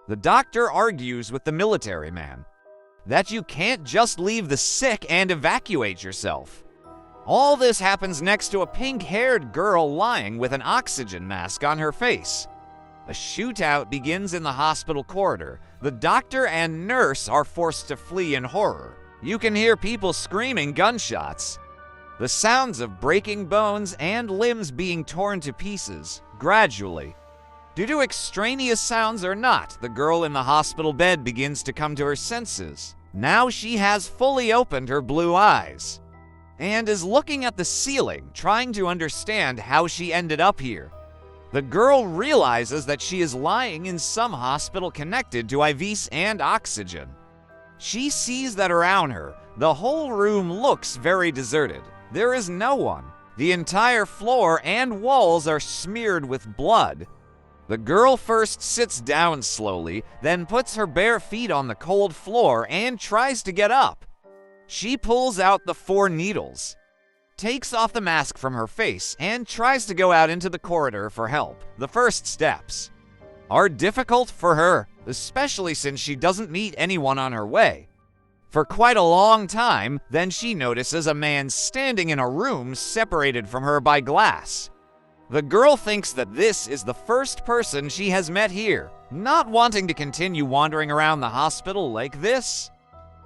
The doctor argues with the military man that you can't just leave the sick and evacuate yourself. All this happens next to a pink-haired girl lying with an oxygen mask on her face. A shootout begins in the hospital corridor. The doctor and nurse are forced to flee in horror. You can hear people screaming gunshots. The sounds of breaking bones and limbs being torn to pieces, gradually. Due to extraneous sounds or not, the girl in the hospital bed begins to come to her senses. Now she has fully opened her blue eyes and is looking at the ceiling, trying to understand how she ended up here. The girl realizes that she is lying in some hospital connected to IVs and oxygen. She sees that around her, the whole room looks very deserted. There is no one. The entire floor and walls are smeared with blood. The girl first sits down slowly, then puts her bare feet on the cold floor and tries to get up. She pulls out the 4 needles, takes off the mask from her face, and tries to go out into the corridor for help. The first steps are difficult for her, especially since she doesn't meet anyone on her way. For quite a long time, then she notices a man standing in a room separated from her by glass. The girl thinks that this is the first person she has met here. Not wanting to continue wandering around the hospital like this,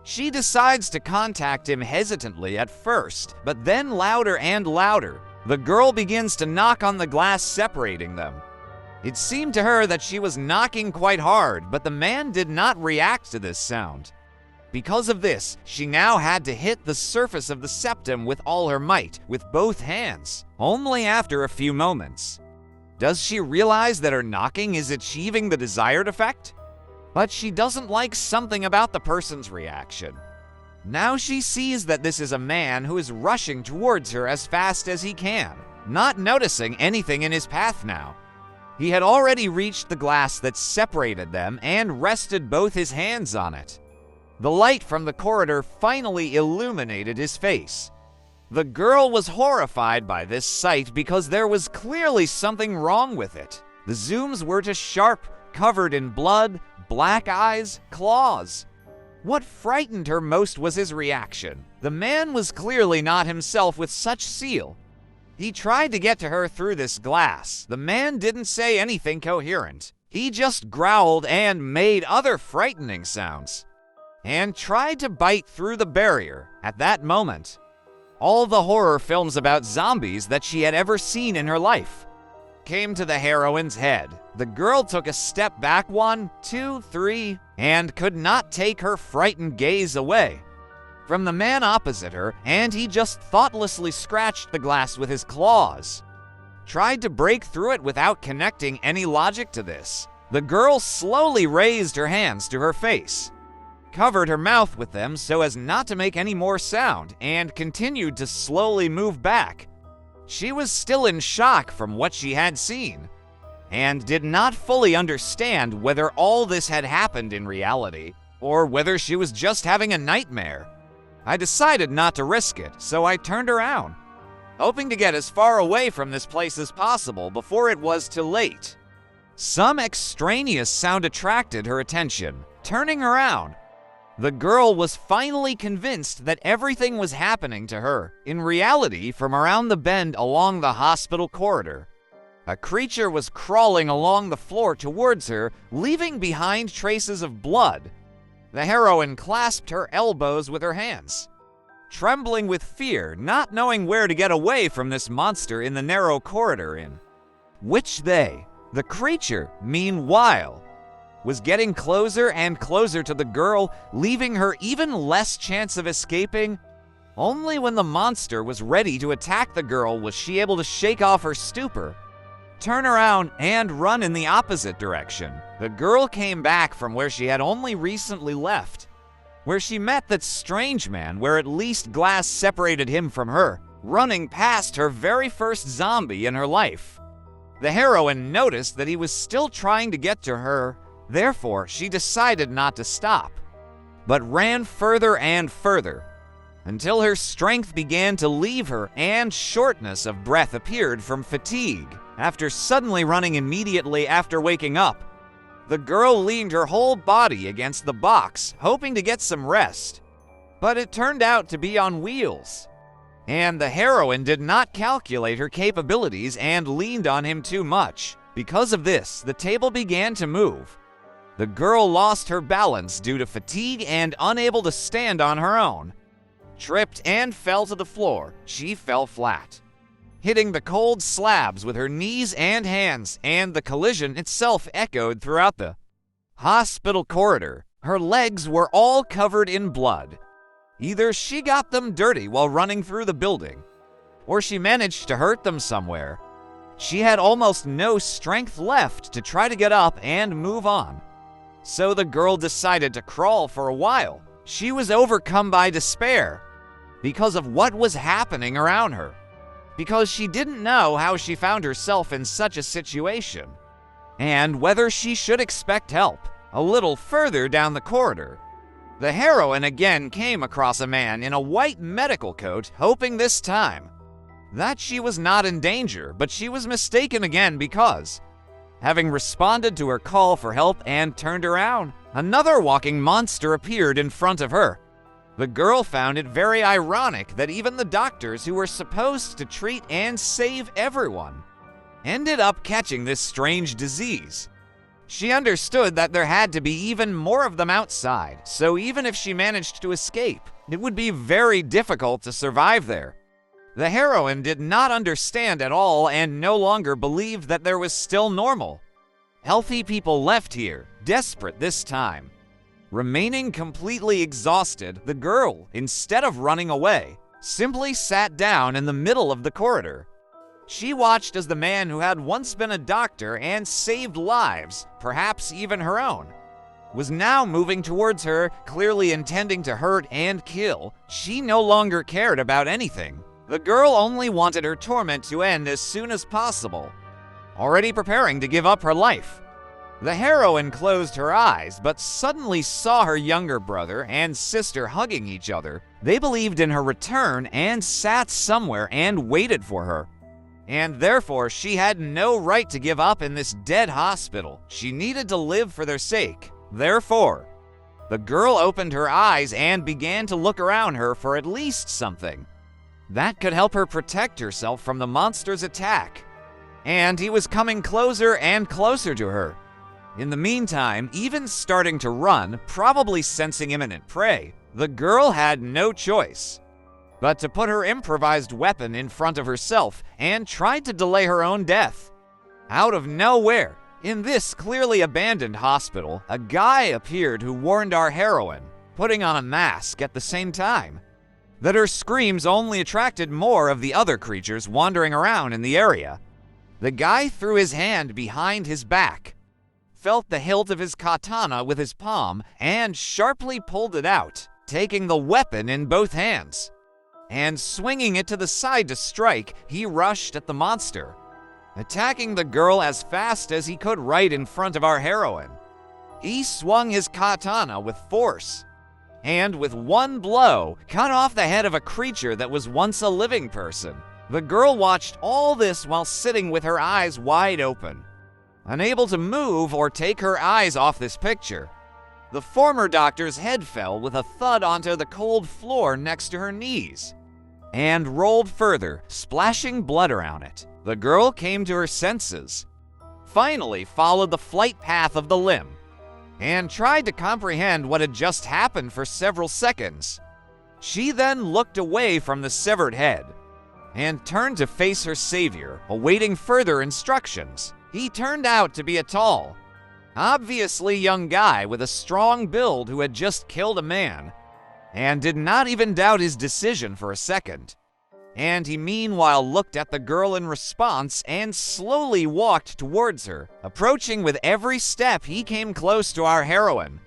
she decides to contact him hesitantly at first, but then louder and louder. The girl begins to knock on the glass separating them. It seemed to her that she was knocking quite hard, but the man did not react to this sound. Because of this, she now had to hit the surface of the septum with all her might, with both hands, only after a few moments. Does she realize that her knocking is achieving the desired effect? But she doesn't like something about the person's reaction. Now she sees that this is a man who is rushing towards her as fast as he can, not noticing anything in his path now. He had already reached the glass that separated them and rested both his hands on it. The light from the corridor finally illuminated his face. The girl was horrified by this sight because there was clearly something wrong with it. The zooms were too sharp, covered in blood, black eyes, claws. What frightened her most was his reaction. The man was clearly not himself with such zeal. He tried to get to her through this glass. The man didn't say anything coherent. He just growled and made other frightening sounds, and tried to bite through the barrier. At that moment, all the horror films about zombies that she had ever seen in her life came to the heroine's head. The girl took a step back, 1, 2, 3, and could not take her frightened gaze away from the man opposite her, and he just thoughtlessly scratched the glass with his claws. Tried to break through it without connecting any logic to this. The girl slowly raised her hands to her face, covered her mouth with them so as not to make any more sound, and continued to slowly move back. She was still in shock from what she had seen, and did not fully understand whether all this had happened in reality, or whether she was just having a nightmare. I decided not to risk it, so I turned around, hoping to get as far away from this place as possible before it was too late. Some extraneous sound attracted her attention. Turning around, the girl was finally convinced that everything was happening to her. In reality, from around the bend along the hospital corridor, a creature was crawling along the floor towards her, leaving behind traces of blood. The heroine clasped her elbows with her hands, trembling with fear, not knowing where to get away from this monster in the narrow corridor in which the creature, meanwhile, was getting closer and closer to the girl, leaving her even less chance of escaping. Only when the monster was ready to attack the girl was she able to shake off her stupor, turn around, and run in the opposite direction. The girl came back from where she had only recently left, where she met that strange man, where at least glass separated him from her, running past her very first zombie in her life. The heroine noticed that he was still trying to get to her. Therefore, she decided not to stop, but ran further and further, until her strength began to leave her and shortness of breath appeared from fatigue. After suddenly running immediately after waking up, The girl leaned her whole body against the box, hoping to get some rest. But it turned out to be on wheels. And the heroine did not calculate her capabilities and leaned on him too much. Because of this, the table began to move. The girl lost her balance due to fatigue and unable to stand on her own. Tripped and fell to the floor. She fell flat, hitting the cold slabs with her knees and hands, and the collision itself echoed throughout the hospital corridor. Her legs were all covered in blood. Either she got them dirty while running through the building, or she managed to hurt them somewhere. She had almost no strength left to try to get up and move on. So the girl decided to crawl for a while. She was overcome by despair because of what was happening around her, because she didn't know how she found herself in such a situation, and whether she should expect help. A little further down the corridor, the heroine again came across a man in a white medical coat, hoping this time that she was not in danger, but she was mistaken again because, having responded to her call for help and turned around, another walking monster appeared in front of her. The girl found it very ironic that even the doctors who were supposed to treat and save everyone ended up catching this strange disease. She understood that there had to be even more of them outside, so even if she managed to escape, it would be very difficult to survive there. The heroine did not understand at all and no longer believed that there was still normal, healthy people left here, desperate this time. Remaining completely exhausted, the girl, instead of running away, simply sat down in the middle of the corridor. She watched as the man who had once been a doctor and saved lives, perhaps even her own, was now moving towards her, clearly intending to hurt and kill. She no longer cared about anything. The girl only wanted her torment to end as soon as possible, already preparing to give up her life. The heroine closed her eyes, but suddenly saw her younger brother and sister hugging each other. They believed in her return and sat somewhere and waited for her. And therefore, she had no right to give up in this dead hospital. She needed to live for their sake. Therefore, the girl opened her eyes and began to look around her for at least something that could help her protect herself from the monster's attack. And he was coming closer and closer to her. In the meantime, even starting to run, probably sensing imminent prey, the girl had no choice but to put her improvised weapon in front of herself and tried to delay her own death. Out of nowhere, in this clearly abandoned hospital, a guy appeared who warned our heroine, putting on a mask at the same time, that her screams only attracted more of the other creatures wandering around in the area. The guy threw his hand behind his back, felt the hilt of his katana with his palm, and sharply pulled it out, taking the weapon in both hands. And swinging it to the side to strike, he rushed at the monster, attacking the girl as fast as he could right in front of our heroine. He swung his katana with force, and with one blow, cut off the head of a creature that was once a living person. The girl watched all this while sitting with her eyes wide open, unable to move or take her eyes off this picture. The former doctor's head fell with a thud onto the cold floor next to her knees, and rolled further, splashing blood around it. The girl came to her senses, finally followed the flight path of the limb, and tried to comprehend what had just happened for several seconds. She then looked away from the severed head, and turned to face her savior, awaiting further instructions. He turned out to be a tall, obviously young guy with a strong build who had just killed a man, and did not even doubt his decision for a second. And he meanwhile looked at the girl in response and slowly walked towards her. Approaching with every step, he came close to our heroine,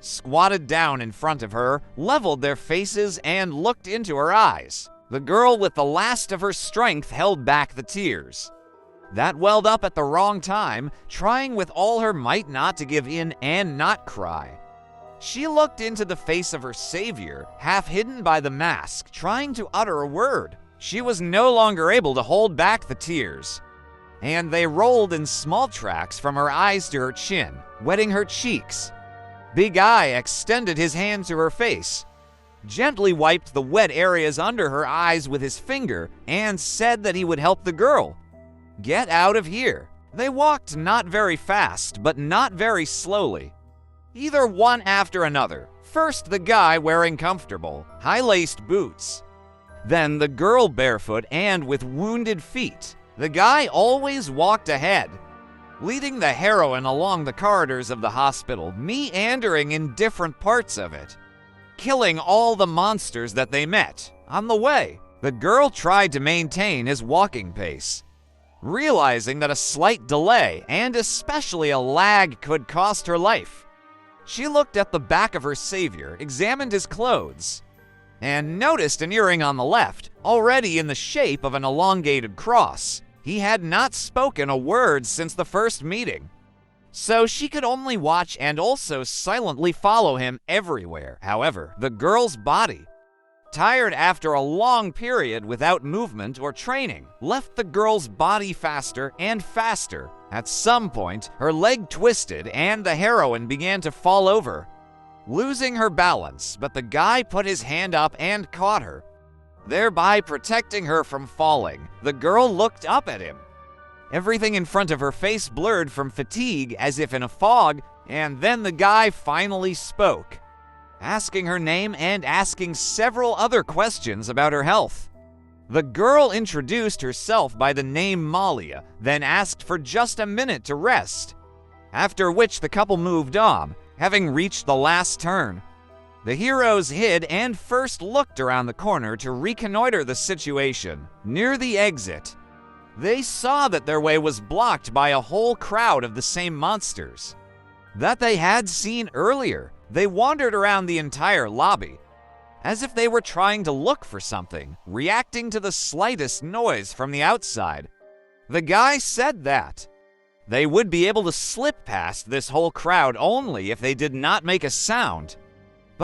squatted down in front of her, leveled their faces, and looked into her eyes. The girl, with the last of her strength, held back the tears that welled up at the wrong time, trying with all her might not to give in and not cry. She looked into the face of her savior, half hidden by the mask, trying to utter a word. She was no longer able to hold back the tears, and they rolled in small tracks from her eyes to her chin, wetting her cheeks. Big Eye extended his hand to her face, gently wiped the wet areas under her eyes with his finger, and said that he would help the girl. Get out of here. They walked not very fast, but not very slowly, either one after another. First the guy wearing comfortable, high-laced boots, then the girl barefoot and with wounded feet. The guy always walked ahead, leading the heroine along the corridors of the hospital, meandering in different parts of it, killing all the monsters that they met. On the way, the girl tried to maintain his walking pace, realizing that a slight delay, and especially a lag, could cost her life. She looked at the back of her savior, examined his clothes, and noticed an earring on the left, already in the shape of an elongated cross. He had not spoken a word since the first meeting, so she could only watch and also silently follow him everywhere. However, the girl's body, tired after a long period without movement or training, left the girl's body faster and faster. At some point, her leg twisted and the heroine began to fall over, losing her balance, but the guy put his hand up and caught her, thereby protecting her from falling. The girl looked up at him, everything in front of her face blurred from fatigue as if in a fog, and then the guy finally spoke, asking her name and asking several other questions about her health. The girl introduced herself by the name Malia, then asked for just a minute to rest, after which the couple moved on, having reached the last turn. The heroes hid and first looked around the corner to reconnoiter the situation. Near the exit, they saw that their way was blocked by a whole crowd of the same monsters that they had seen earlier. They wandered around the entire lobby, as if they were trying to look for something, reacting to the slightest noise from the outside. The guy said that they would be able to slip past this whole crowd only if they did not make a sound.